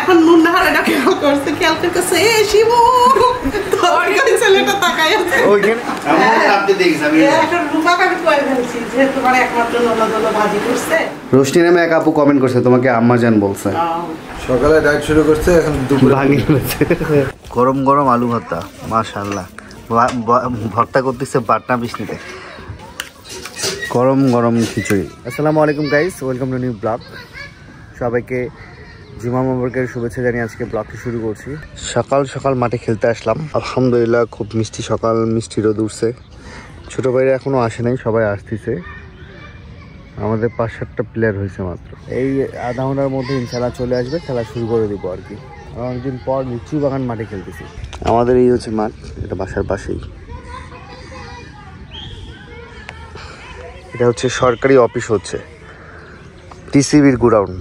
এখন মুন্নাহার এটা খেয়াল করছে এ শিবু তোর ছেলেটা তাকাই আছে ওইখানে আপনি দেখছেন আমি এখন রূপাকে আমি কই বলছি যে তোমার একমাত্র ননদ ভাজি করছে রোশনি নামে এক আপু কমেন্ট করছে তোমাকে আম্মা জান বলছে সকালে ডায়েট শুরু করছে এখন দুপুরে ভাঙি ফেলেছে গরম গরম আলু ভর্তা মাশাআল্লাহ ভর্তা করতেছে পাটনা বিষ্ণুতে গরম গরম খিচুড়ি আসসালামু আলাইকুম guys welcome to new blog সবাইকে জুমা মুবারকের শুভেচ্ছা জানিয়ে আজকে ব্লগটি শুরু করছি সকাল সকাল মাঠে খেলতে আসলাম আলহামদুলিল্লাহ খুব মিষ্টি সকাল মিষ্টি রোদ উঠছে ছোটো ভাইরা এখনও আসে নাই সবাই আসতেছে আমাদের 5-7টা প্লেয়ার হয়েছে মাত্র এই আধা ঘন্টার মধ্যে ইনশাল্লাহ চলে আসবে খেলা শুরু করে দিব আর কি অনেকদিন পর লিচু বাগান মাঠে খেলতেছি আমাদের এই হচ্ছে মাঠ এটা বাসার পাশেই এটা হচ্ছে সরকারি অফিস হচ্ছে টিসিবির গোডাউন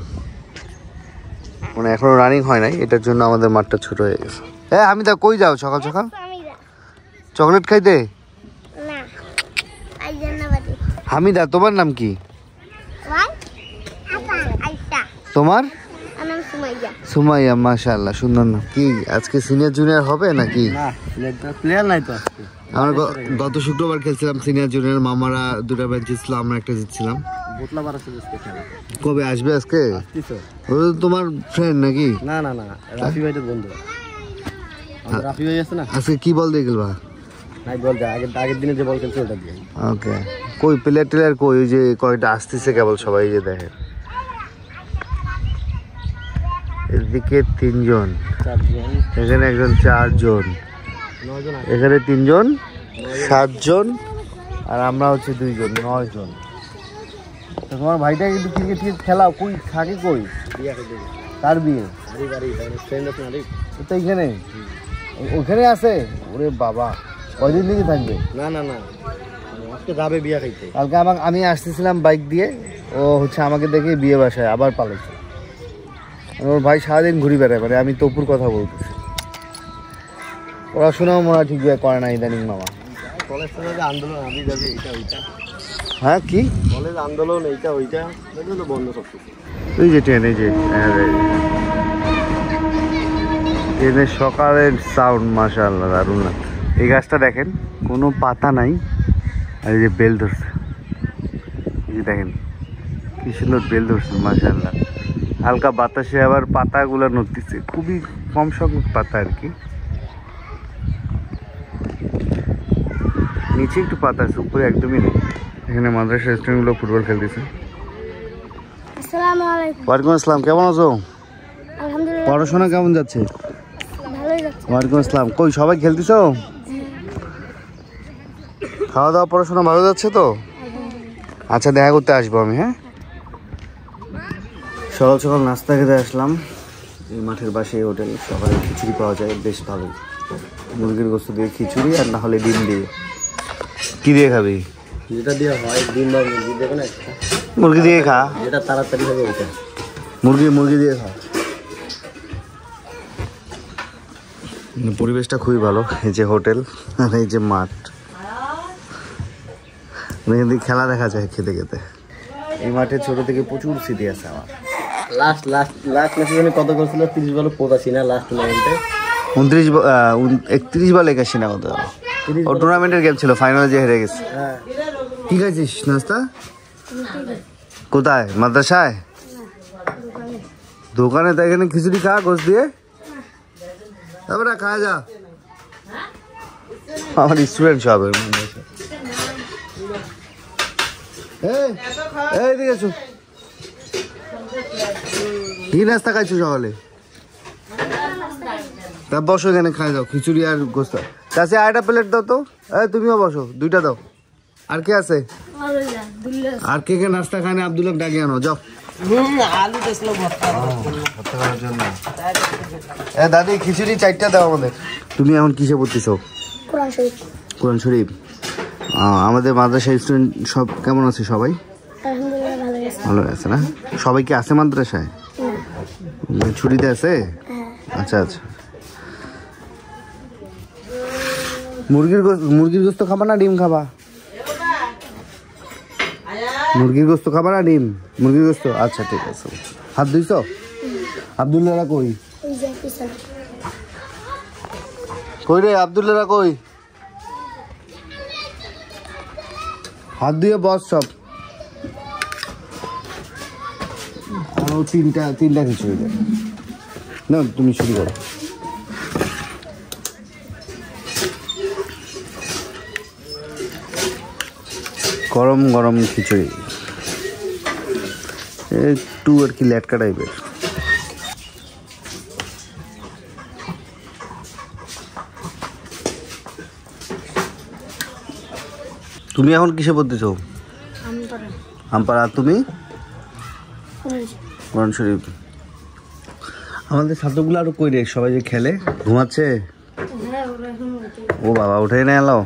মানে এখনো রানিং হয় নাই এটার জন্য আমাদের মাঠটা ছোট হয়ে গেছে হ্যাঁ আমি তা কই যাও সকাল সকাল চকলেট খাইতে হামিদা তোমার নাম কি তোমার সুমাইয়া মাশাআল্লাহ সুন্দর নাম কি আজকে সিনিয়র জুনিয়র হবে নাকি প্লেয়ার নাই তো আজকে আমরা গত শুক্রবার খেলছিলাম সিনিয়র জুনিয়র মামারা দুটা ম্যাচ জিতছিল আমরা একটা জিতছিলাম কবে আসবে আজকে তোমার ফ্রেন্ড নাকি না না না রাফি ভাইয়ের বন্ধু রাফি ভাই আছে না আজকে কি বল দিয়ে খেলবা নাই বল আগের দিনে যে বল খেলছে ওটা দিয়ে ওকে কই প্লেয়ার টেলার কই ওই যে কয়টা আসতেছে কেবল সবাই যে দেখেন এদিকে 3 জন এখানে একজন 4 জন এখানে 3 জন 7 জন আর আমরা হচ্ছে 2 জন 9 জন তোমার ভাইটা কিন্তু ক্রিকেট খেলাও কই থাকে কই তার বিয়ে তো এইখানে ওখানে আছে ওরে বাবা কয়দিন থেকে থাকবে না না না আজকে যাবে বিয়ে খাইতে কালকে আমি আসতেছিলাম বাইক দিয়ে ও হচ্ছে আমাকে দেখে বিয়ে বাসায় আবার পালাইছে ওর ভাই সারাদিন ঘুরি বেড়ায় মানে আমি তপুর কথা বলতেছি পড়াশোনাও মনে হয় ঠিকভাবে করে না ইদানিং মামা কলেজ আন্দোলন আমি যাবে এটা ওইটা হ্যাঁ কি কলেজ আন্দোলন এইটা ওইটা তো বন্ধ সব কিছু এই যে ট্রেন এই যে ট্রেনের সকালের সাউন্ড মাশাআল্লাহ দারুণ না এই গাছটা দেখেন কোনো পাতা নাই আর এই যে বেল ধরছে এই যে দেখেন কি সুন্দর বেল ধরছে মাশাআল্লাহ হালকা বাতাসে আবার পাতাগুলো নড়তেছে খুবই কম সংখ্যক পাতা আর কি নিচে একটু পাতা আছে উপরে একদমই নেই এখানে মাদ্রাসা স্টুডেন্টগুলো ফুটবল খেলতেছে ওয়ালাইকুম আসসালাম কেমন আছো পড়াশোনা কেমন যাচ্ছে ওয়ালাইকুম আসসালাম কই সবাই খেলতেছো খাওয়া দাওয়া পড়াশোনা ভালো যাচ্ছে তো আচ্ছা দেখা করতে আসবো আমি হ্যাঁ সকাল সকাল নাস্তা খেতে আসলাম এই মাঠের পাশে হোটেল সকালে খিচুড়ি পাওয়া যায় বেশ ভালো মুরগির গোস্ত দিয়ে খিচুড়ি আর না হলে ডিম দিয়ে কি দিয়ে খাবি যেটা দিয়ে হয় ডিম বা মুরগি দেবে না মুরগি দিয়ে খা যেটা তাড়াতাড়ি হবে ওইটা মুরগি দিয়ে খা পরিবেশটা খুবই ভালো এই যে হোটেল আর এই যে মাঠ খেলা দেখা যায় খেতে খেতে এই মাঠে ছোট থেকে প্রচুর স্মৃতি আছে আমার লাস্ট ম্যাচে কত করছিল 30 বলে 85 না লাস্ট টুর্নামেন্টে 31 বলে 81 না কত ও টুর্নামেন্টের গেম ছিল ফাইনালে যে হেরে গেছে কি খাইছিস নাস্তা কোথায় মাদ্রাসায় দোকানে তাই এখানে খিচুড়ি খা গোস দিয়ে তারপরে খাওয়া যা আমার স্টুডেন্ট সব এই দিকে আছো কি নাস্তা খাইছো সকালে তা বসো এখানে খাই যাও খিচুড়ি আর গোস্ত কাছে আরেকটা প্লেট দাও তো তুমিও বসো 2টা দাও আর কে আছে আর কে কে নাস্তা খানে আব্দুল্লাহ ডাকে আনো যাও দাদি খিচুড়ি 4টা দাও আমাদের তুমি এখন কিসে পড়তেছো কোরআন শরীফ আমাদের মাদ্রাসা স্টুডেন্ট সব কেমন আছে সবাই ভালো আছে না সবাই কি আছে মাদ্রাসায় ছুটিতে আছে আচ্ছা আচ্ছা মুরগির গোস্ত খাবা না ডিম খাবা মুরগির গোস্ত খাবা না ডিম মুরগির গোস্ত আচ্ছা ঠিক আছে হাত ধুইছো আব্দুল্লাহরা কই কই রে আব্দুল্লাহরা কই? হাত দিয়ে বস সব। আরো তিনটা খিচুড়ি দেয় না, তুমি শুরু করো। গরম গরম খিচুড়ি, একটু আর কি লেটকা টাইপের। তুমি এখন কিসে পড়তেছো? আমপাড়া। আর তুমি? কোরআন শরীফ। আমাদের ছাত্রগুলো আরো কই রে? সবাই যে খেলে ঘুমাচ্ছে? ও বাবা, উঠে না এলো,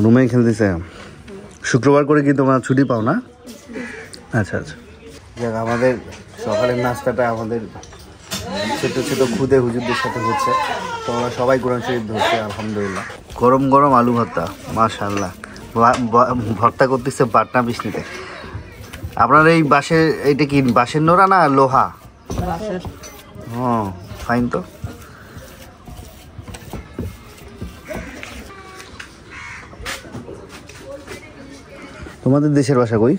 রুমেই খেলতেছে। শুক্রবার করে কি তোমরা ছুটি পাও না? আচ্ছা আচ্ছা। যাক, আমাদের সকালের নাস্তাটা আমাদের ছোট ছোট খুদে হুজুরদের সাথে হচ্ছে। তোমরা সবাই কোরআন শরীফ ধরছে আলহামদুলিল্লাহ। গরম গরম আলু ভর্তা, মাশাআল্লাহ। ভর্তা করতেছে বাটনা বিষ্ণুতে। আপনার এই বাঁশের, এইটা কি বাঁশের নোড়া না লোহা? হ্যাঁ, ফাইন তো। তোমাদের দেশের ভাষা কই?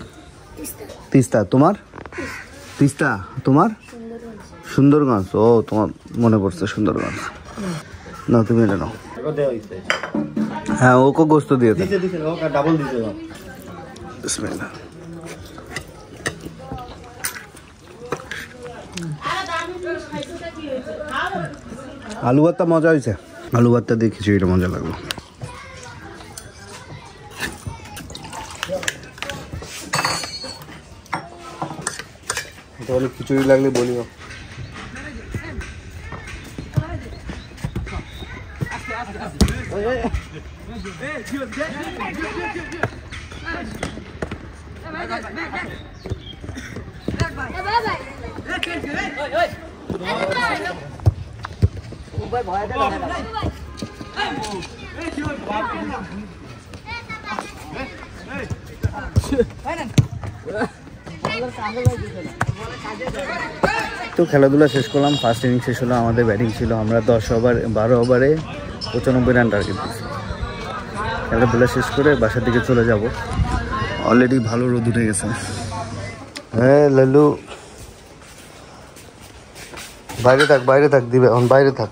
তিস্তা। তোমার? তিস্তা। তোমার? সুন্দরগঞ্জ। ও, তোমার মনে পড়ছে সুন্দরগঞ্জ। না, তুমি এটা নাও। হ্যাঁ, ওকে গোস্ত দিয়ে দেন। বিসমিল্লাহ। আলু ভর্তা মজা হয়েছে। আলু ভর্তা দিয়ে খিচুড়িটা মজা লাগলো। তাহলে খিচুড়ি লাগলে বলিও। তো খেলাধুলা শেষ করলাম, ফার্স্ট ইনিংস শেষ হলো, আমাদের ব্যাটিং ছিল। আমরা 12 ওভারে 95 রান টার্গেট দিচ্ছি। খেলাধুলা শেষ করে বাসার দিকে চলে যাব। অলরেডি ভালো রোদ উঠে গেছে। হ্যাঁ লালু, বাইরে থাক দিবে, এখন বাইরে থাক।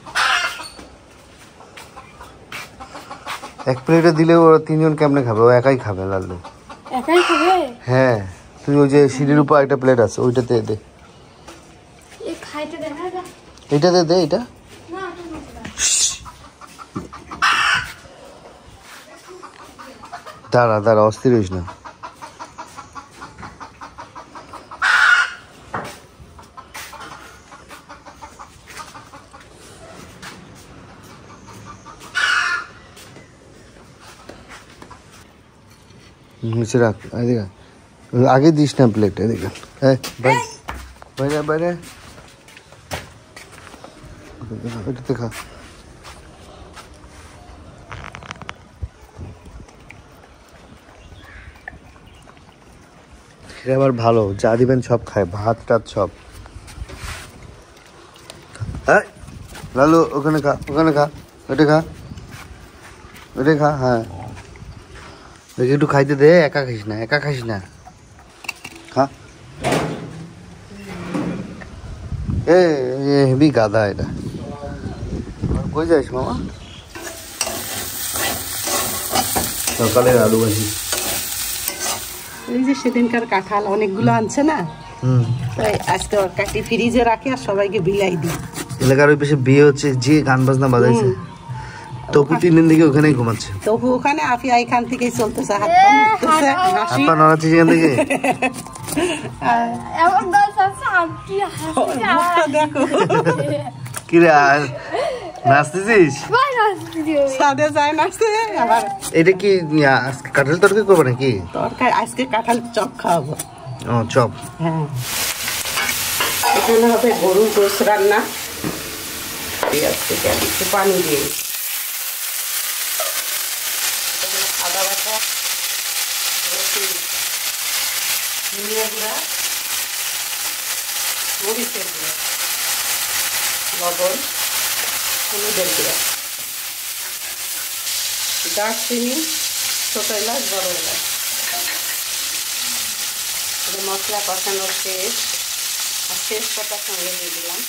এক প্লেটে দিলে ওরা 3 জন কেমনে খাবে? ও একাই খাবে লালু। একাই খাবে? হ্যাঁ, তুই ওই যে সিঁড়ির উপর একটা প্লেট আছে, ওইটাতে দে। এইটাতে দে। এটা দাঁড়া, অস্থির হইস না। নিচে রাখ, এদিকে আগে দিস না প্লেট, এদিকে। হ্যাঁ, বাইরে এটাতে খা। এটা আবার ভালো, যা দিবেন সব খায়, ভাত টাত সব। হ্যাঁ লালু, ওখানে খা, ওটা খা। হ্যাঁ, একটু খাইতে দে, একা খাইস না, খা। হেবি গাদা এটা। কই যাইস মামা? সকালের আলু ভাজি। এই যে সেদিনকার কাঁঠাল অনেকগুলো আনছে না, তাই আজকে কাটি ফ্রিজে রাখি আর সবাইকে বিলাই দিই। এলাকার ওই পাশে বিয়ে হচ্ছে, যে গান বাজনা বাজাইছে। তপু 3 দিন থেকে ওখানেই ঘুমাচ্ছে। তপু ওখানে, আফিয়া এখান থেকেই চলতেছে, হাত পা নড়াচ্ছে সেখান থেকে। দেখো কি রে, আর নাচতেছিস? সাদে যায় নাচতে। আবার এটা কি কাঁঠাল তরকারি করবো নাকি? তরকারি আজকে কাঁঠাল চপ খাওয়াবো। ও, চপ। হ্যাঁ, এখানে হবে গরুর গোশ রান্না। একটু পানি দিয়ে আদা বাটা, রসুন, ধনিয়া গুঁড়া, মরিচের গুঁড়া, লবণ, হলুদের গুঁড়া, দারচিনি, ছোট এলাচ, বড় এলাচ, মশলা কষানোর শেষ আর তেজপাতা সঙ্গে দিয়ে দিলাম।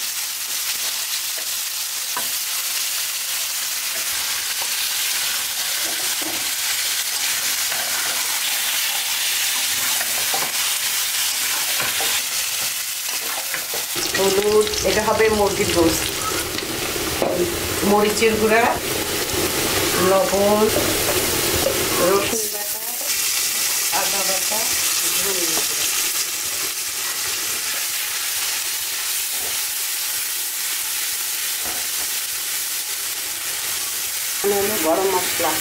হলুদ, এটা হবে মুরগির গোশত, মরিচের গুঁড়া, লবণ, রসুন বাটা, আদা বাটা, ধনিয়া গুঁড়া, হলো গরম মশলা,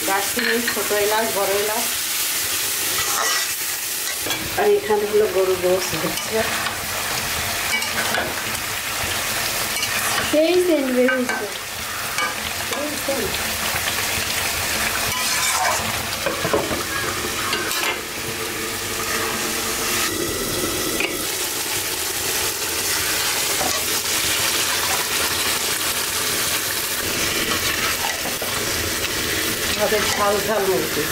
দারচিনি, ছোট এলাচ, বড় এলাচ, আর এখানে হলো গরুর গোশত হচ্ছে। সেই সেন্ট বেরিয়েছে। ঝাল ঝাল মুরগি,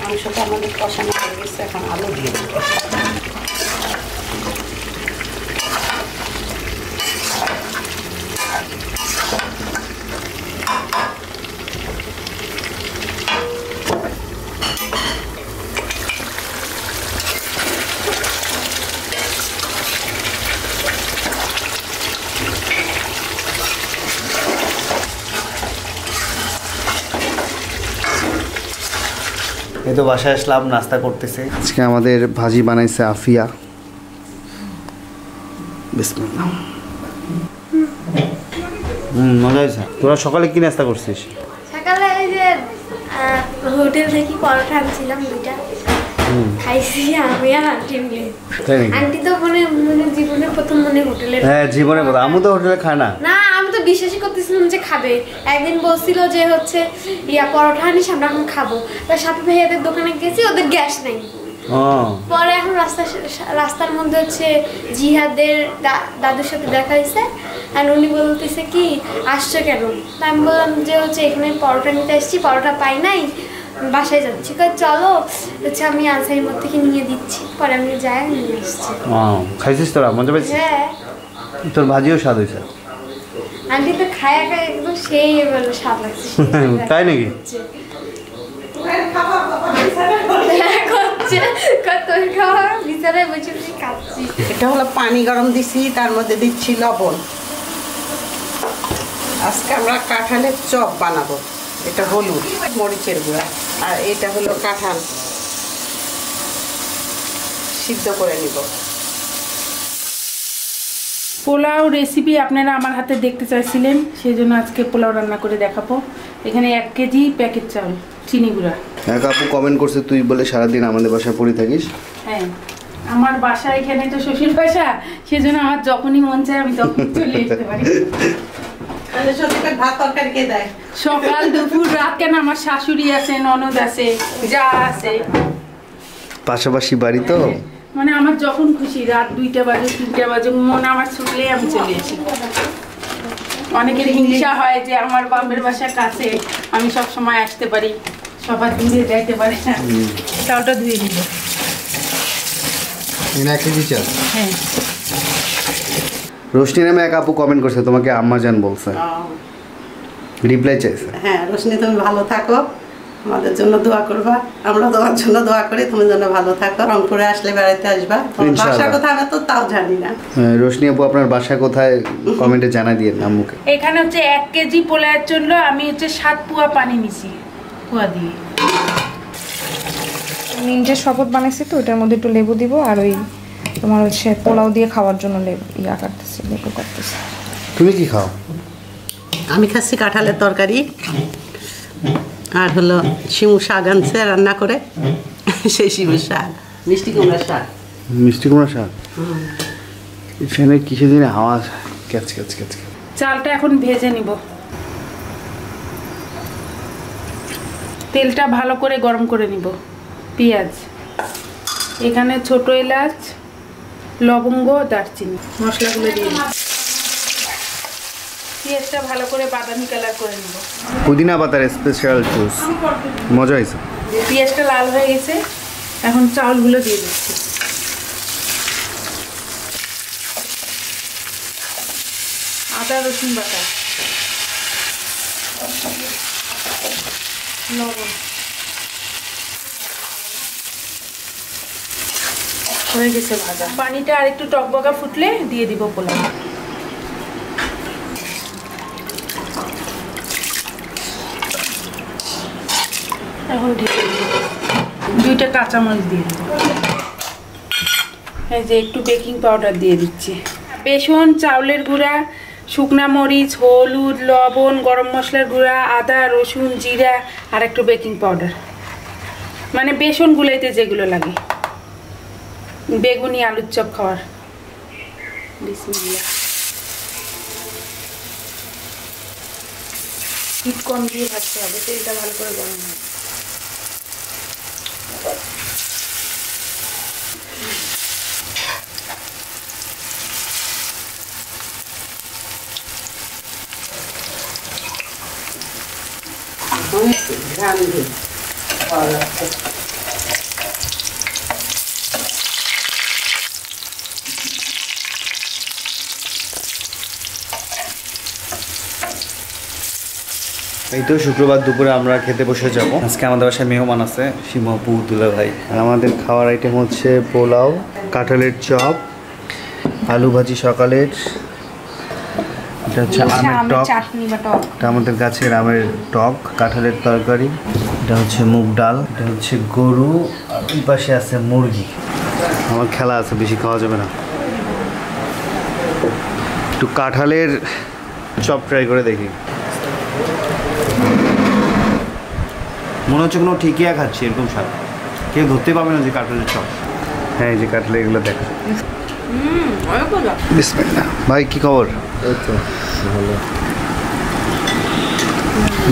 মাংসটা আমাদের কষানো হয়ে গেছে, এখন আলু দিয়ে দেবো। এই তো বাসায় আসলাম, নাস্তা করতেছে। আজকে আমাদের ভাজি বানাইছে আফিয়া। বিসমিল্লাহ। মজা হয়েছে। তোরা সকালে কি নাস্তা করছিস? সকালে এই যে হোটেল থেকে পরোটা আনছিলাম 2টা, খাইছি আমি আর আন্টি মিলে। আন্টি তো জীবনে প্রথম হোটেলে, হ্যাঁ জীবনে প্রথম। আমি তো হোটেলে খাই না। না আমি তো বিশ্বাসই করতেছিলাম যে খাবে। একদিন বলছিল যে হচ্ছে পরোটা আনিস, আমরা এখন খাবো। তার সাথে ভাইয়াদের দোকানে গেছি, ওদের গ্যাস নেই। পরে এখন রাস্তার মধ্যে হচ্ছে জিহাদের দাদুর সাথে দেখা হয়েছে, আর উনি বলতেছে কি আসছো কেন? তা আমি বললাম যে হচ্ছে এখানে পরোটা নিতে আসছি, পরোটা পাই নাই, বাসায় যাচ্ছি। চলো হচ্ছে আমি আনসারির মধ্যে থেকে নিয়ে দিচ্ছি। পরে আমি যাই নিয়ে আসছি। খাইছিস তোরা? মজা পেয়েছিস? হ্যাঁ, তোর ভাজিও স্বাদ হয়েছে। আন্টি তো খায় একদম সেই স্বাদ লাগছে। তাই নাকি? এটা হলো পানি গরম দিছি, তার মধ্যে দিচ্ছি লবণ। আজকে আমরা কাঁঠালের চপ বানাবো। এটা হলুদ, মরিচের গুঁড়া, আর এটা হলো কাঁঠাল সিদ্ধ করে নিব। পোলাও রেসিপি আপনারা আমার হাতে দেখতে চাইছিলেন, সেই জন্য আজকে পোলাও রান্না করে দেখাবো। এখানে 1 কেজি প্যাকেট চাল, চিনি গুঁড়া। এক আপু কমেন্ট করছে তুই বলে সারাদিন আমাদের বাসায় পড়ে থাকিস। হ্যাঁ, আমার বাসা এখানে তো শ্বশুর বাসা, সেজন্য আমার যখনই মন চায় আমি তখন চলে আসতে পারি। ভাত তরকারি কে দেয়? সকাল দুপুর রাত, কেন আমার শাশুড়ি আছে, ননদ আছে, যা আছে, পাশাপাশি বাড়ি তো। মানে আমার যখন খুশি, রাত 2টা বাজে 3টা বাজে, মন আমার ছুটলে আমি চলে আসি। অনেকের হিংসা হয় যে আমার বাপের বাসার কাছে, আমি সব সময় আসতে পারি, সবার দূরে যাইতে পারি না। চালটা ধুয়ে দিব। হ্যাঁ, রোশনি নামে এক আপু কমেন্ট করছে, তোমাকে আম্মা জান বলছে, রিপ্লাই চাইছে। হ্যাঁ রোশনি, তুমি ভালো থাকো, আমাদের জন্য দোয়া করবা, আমরা তোমার জন্য দোয়া করি, তুমি যেন ভালো থাকো। রংপুরে আসলে বেড়াইতে আসবা। বাসা কোথায় আমি তো তাও জানি না। রোশনি আপু আপনার বাসা কোথায় কমেন্টে জানা দিয়ে আম্মুকে। এখানে হচ্ছে 1 কেজি পোলাওয়ের জন্য আমি হচ্ছে 7 পোয়া পানি নিছি, পোয়া দিয়ে। নিমচের শরবত বানাইছি তো, ওটার মধ্যে একটু লেবু দিব, আর ওই তোমার হচ্ছে পোলাও দিয়ে খাওয়ার জন্য লেবু কাটতেছি। তুমি কি খাও? আমি খাচ্ছি কাঁঠালের তরকারি, আর হলো শিমু শাক আনছে রান্না করে, সেই শিমুর শাক, মিষ্টি কুমড়ার শাক। মিষ্টি কুমড়া শাক? এখানে কিসে দিনে হাওয়া ক্যাচ ক্যাচ ক্যাচ। চালটা এখন ভেজে নিব। তেলটা ভালো করে গরম করে নিব। পেঁয়াজ, এখানে ছোট এলাচ, লবঙ্গ, দারচিনি, মশলাগুলো দিয়ে দিই। পেঁয়াজটা ভালো করে বাদামি কালার করে নিব। পুদিনা পাতার স্পেশাল জুস, মজা হয়েছে। পেঁয়াজটা লাল হয়ে গেছে, এখন চাউলগুলো দিয়ে দিচ্ছি। আদা রসুন বাটা, লবণ, হয়ে গেছে ভাজা। পানিটা আর একটু টকবকা ফুটলে দিয়ে দিব পোলাও। এখন ঢেকে দিব। 2টা কাঁচামরিচ দিয়ে দিব। এই যে একটু বেকিং পাউডার দিয়ে দিচ্ছি। বেসন, চাউলের গুঁড়া, শুকনা মরিচ, হলুদ, লবণ, গরম মশলার গুঁড়া, আদা রসুন জিরা আর একটু বেকিং পাউডার, মানে বেসন গুলাইতে যেগুলো লাগে বেগুনি আলুর চপ খাওয়ার। বিসমিল্লাহ। হিট কম দিয়ে ভাজতে হবে, তেলটা ভালো করে গরম হবে। এই তো শুক্রবার দুপুরে আমরা খেতে বসে যাব। আজকে আমাদের বাসায় মেহমান আছে, সীমাপু, দুলা ভাই। আর আমাদের খাওয়ার আইটেম হচ্ছে পোলাও, কাঁঠালের চপ, আলু ভাজি সকালের, এটা হচ্ছে আমের টক, এটা আমাদের গাছের আমের টক, কাঁঠালের তরকারি, এটা হচ্ছে মুগ ডাল, এটা হচ্ছে গরু, আর ওই পাশে আছে মুরগি। আমার খেলা আছে, বেশি খাওয়া যাবে না। একটু কাঁঠালের চপ ট্রাই করে দেখি। মনে হচ্ছে কোনো ঠিকিয়া খাচ্ছি, এরকম স্বাদ। কেউ ধরতে পারবে না যে কাঁঠালের চপ। হ্যাঁ, এই যে কাঁঠালের এগুলো দেখো। বিসমিল্লাহ। ভাই কি খবর?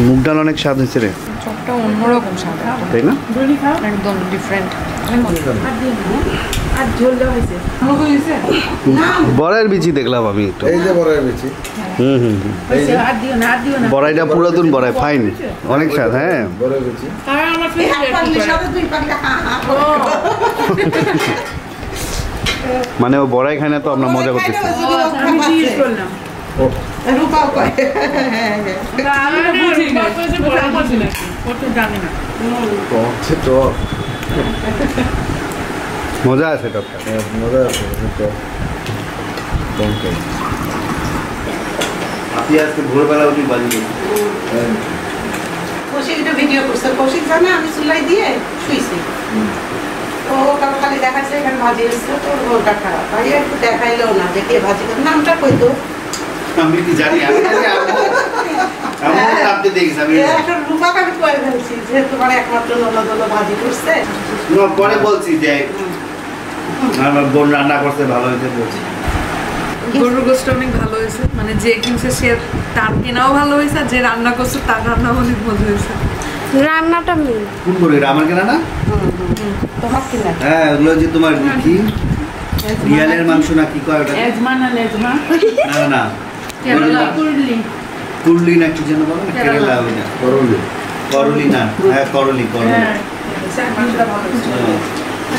মুগ ডাল অনেক স্বাদ হয়েছে রে। চপটা অন্যরকম স্বাদ, তাই না? একদম ডিফারেন্ট। আর ঝোল দেওয়া হয়েছে। বড়াইয়ের বিচি দেখলাম আমি একটু। এই যে বড়াইয়ের বিচি। আর দিও না, আর দিও না। বড়াইটা পুরাতন বড়াই, ফাইন, অনেক স্বাদ। হ্যাঁ, বড়াইয়ের বিচি। মানে ও বড়াই খায় না তো আমরা মজা করতেছি। আমি জিজ্ঞেস করলাম। মজা আছে টকটা, মজা আছে। আপনি আজকে ভোরবেলা উঠি বাজি কৌশিক একটা ভিডিও করছে। কৌশিক জানে আমি চুলাই দিয়ে শুইছি, ও খালি দেখাচ্ছে এখানে ভাজি হচ্ছে, তো ওটা খারাপ। ভাই একটু দেখাইলেও না যে কে ভাজি করে, নামটা কইতো। আমি কি জানি, আপনি দেখছি আমি এখন রূপাকে আমি কয়ে ফেলছি যে তোমার একমাত্র ননদ ভাজি করছে। পরে বলছি যে আমার বোন রান্না করতে ভালো হয়েছে বলছি। গরুর গোশত অনেক ভালো হয়েছে, মানে যে কিনছে সে তার কেনাও ভালো হয়েছে, আর যে রান্না করছে তার রান্নাও অনেক মজা হয়েছে। রান্নাটা মেন। কোন গরু? আমার কেনা না? তোমার কিনা? হ্যাঁ, ওগুলো যে তোমার কি রিয়ালের মাংস না কি কয় ওটা? এজমা না লেজমা? না না, কুরলি। কুরলি না কি যেন বলে না, কেরালা ওইটা। করলি। করলি না, হ্যাঁ করলি, করলি।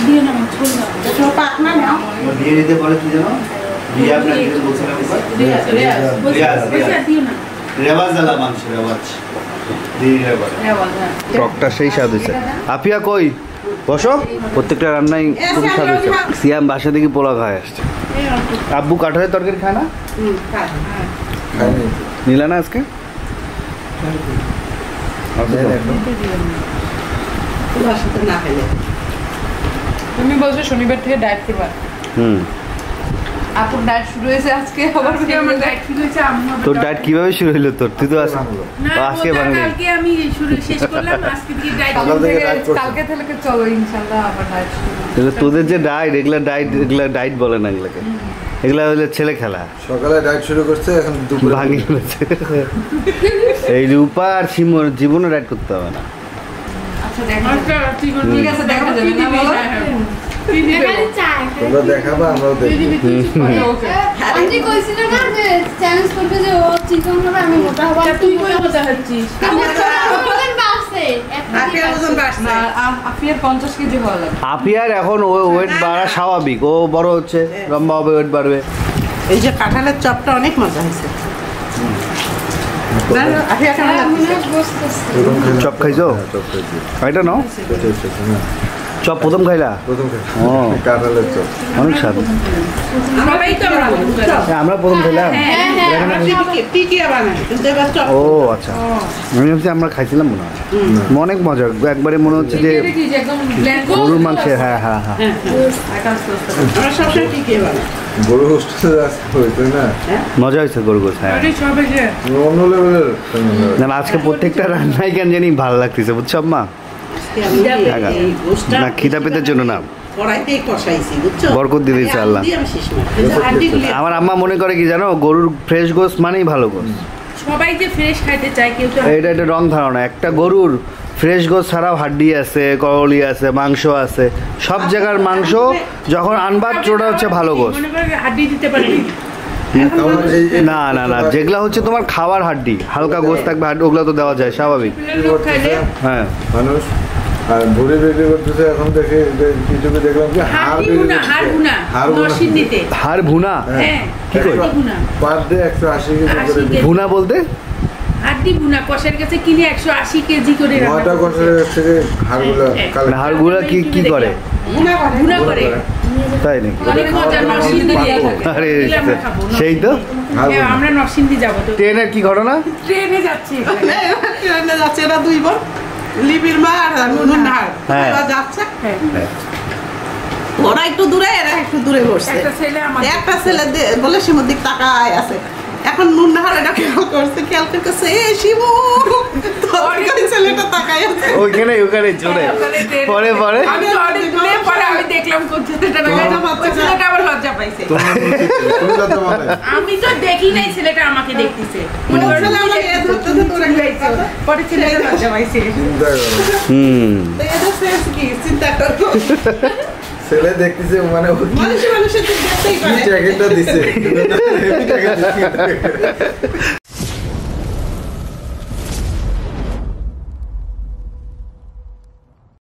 দিও না, ঝোল দাও। তো পাক না নাও। দিয়ে দিতে বলে কি যেন? দিয়ে আপনার কি বলছিলাম একবার? রিয়াজ। দিও না। রেওয়াজ আলা মাংস, রেওয়াজ। দিয়ে রেওয়াজ। টকটা সেই স্বাদ হয়েছে। আপিয়া কই? বসো। প্রত্যেকটা রান্নাই খুব স্বাদ হয়েছে। সিয়াম বাসা থেকে পোলাও খায় আসছে। আব্বু কাঁঠালের তরকারি খায় না? নিলা না আজকে? তুমি বলছো শনিবার থেকে ডায়েট করবা। আপুর ডায়েট শুরু হয়েছে আজকে। আমার ডায়েট শুরু হয়েছে। তোর ডায়েট কিভাবে শুরু হলো তোর? তুই তো আজকে বাঙালি। কালকে আমি শুরু শেষ করলাম, আজকে কি ডায়েট? কালকে থেকে চলো ইনশাআল্লাহ আবার ডায়েট শুরু। তোদের যে ডায়েট, এগুলা ডায়েট বলে না, এগুলাকে এগুলা হলে ছেলে খেলা। সকালে ডায়েট শুরু করছে, এখন দুপুরে ভাঙি ফেলেছে। এই রূপা আর শিমুর জীবনে ডায়েট করতে হবে না। আচ্ছা দেখা ঠিক আছে দেখা যাবে না বলো এখানে চাই তোমরা দেখাবা আমরাও দেখব আমি কইছিল না যে চ্যালেঞ্জ করবে যে ও চিকন হবে আমি মোটা হব তুই কই মোটা হচ্ছিস ওজন বাড়ছে আফিয়ার ওজন বাড়ছে আফিয়ার 50 কেজি হওয়া লাগবে আফিয়ার এখন ওয়েট বাড়া স্বাভাবিক, ও বড় হচ্ছে, লম্বা হবে, ওয়েট বাড়বে। এই যে কাঁঠালের চপটা অনেক মজা হয়েছে। চপ খাইছো? এটা নাও, চপ প্রথম খাইলা? ও কাঁঠালের চপ অনেক স্বাদ। সবাই তো আমরা প্রথম খাইলাম। ও আচ্ছা, আমি ভাবছি আমরা খাইছিলাম মনে হয়। অনেক মজার, একবারে মনে হচ্ছে যে গরুর মাংসের। হ্যাঁ হ্যাঁ হ্যাঁ, গরু হোস্টেল হইতো না, মজা হয়েছে গরু গোস। হ্যাঁ অন্য লেভেলের। না আজকে প্রত্যেকটা রান্নাই কেন জানি ভালো লাগতেছে, বুঝছো আম্মা? না খিদা পেতের জন্য না, বরকত দিয়ে দিয়েছে আল্লাহ। আমার আম্মা মনে করে কি জানো, গরুর ফ্রেশ গোস্ত মানেই ভালো গোস্ত। সবাই যে ফ্রেশ খাইতে চায় কেউ তো এটা একটা রং ধারণা। একটা গরুর ফ্রেশ গোস্ত ছাড়াও হাড্ডি আছে, করলি আছে, মাংস আছে, সব জায়গার মাংস যখন আনবা ওটা হচ্ছে ভালো গোস্ত। মনে করে হাড্ডি দিতে পারবি না না না, যেগুলা হচ্ছে তোমার খাওয়ার হাড্ডি, হালকা গোস্ত থাকবে, ওগুলো তো দেওয়া যায় স্বাভাবিক। হ্যাঁ মানুষ আর ভুড়ি বিক্রি করতেছে এখন, দেখে ইউটিউবে দেখলাম কি হাড় হাড় ভুনা। কি করে পার ডে 180 কেজি করে ভুনা বলতে? হাড্ডি ভুনা কষের কাছে কিনে 180 কেজি করে নয়টা কষের কাছ থেকে হাড়গুলা হাড়গুলা কি করে? ভুনা করে। তাই নাকি? অনেক মজা, নরসিংদী দিয়ে থাকে। আরে সেই তো। আমরা নরসিংদী যাবো তো। ট্রেনের কি ঘটনা? ট্রেনে যাচ্ছি, ট্রেনে যাচ্ছে এরা দুই বোন, লিপির মা আর নুনহার যাচ্ছে। ওরা একটু দূরে, এরা একটু দূরে বসছে। একটা ছেলে বলে শিমুর দিক তাকায় আছে। এখন নুনহার এটা খেয়াল করছে, খেয়াল করছে এ শিমু, ছেলেটা তাকায় আছে ওইখানে চলে পরে পরে আমি দেখলাম ছেলেটা আবার লজ্জা পাইছে। আমি তো দেখি নাই, ছেলেটা আমাকে দেখতেছে, পরে ছেলেটা লজ্জা পাইছে। চিন্তা করবো ছেলে দেখতেছে মানে মানুষের দেখতেই পারে জ্যাকেটটা দিছে।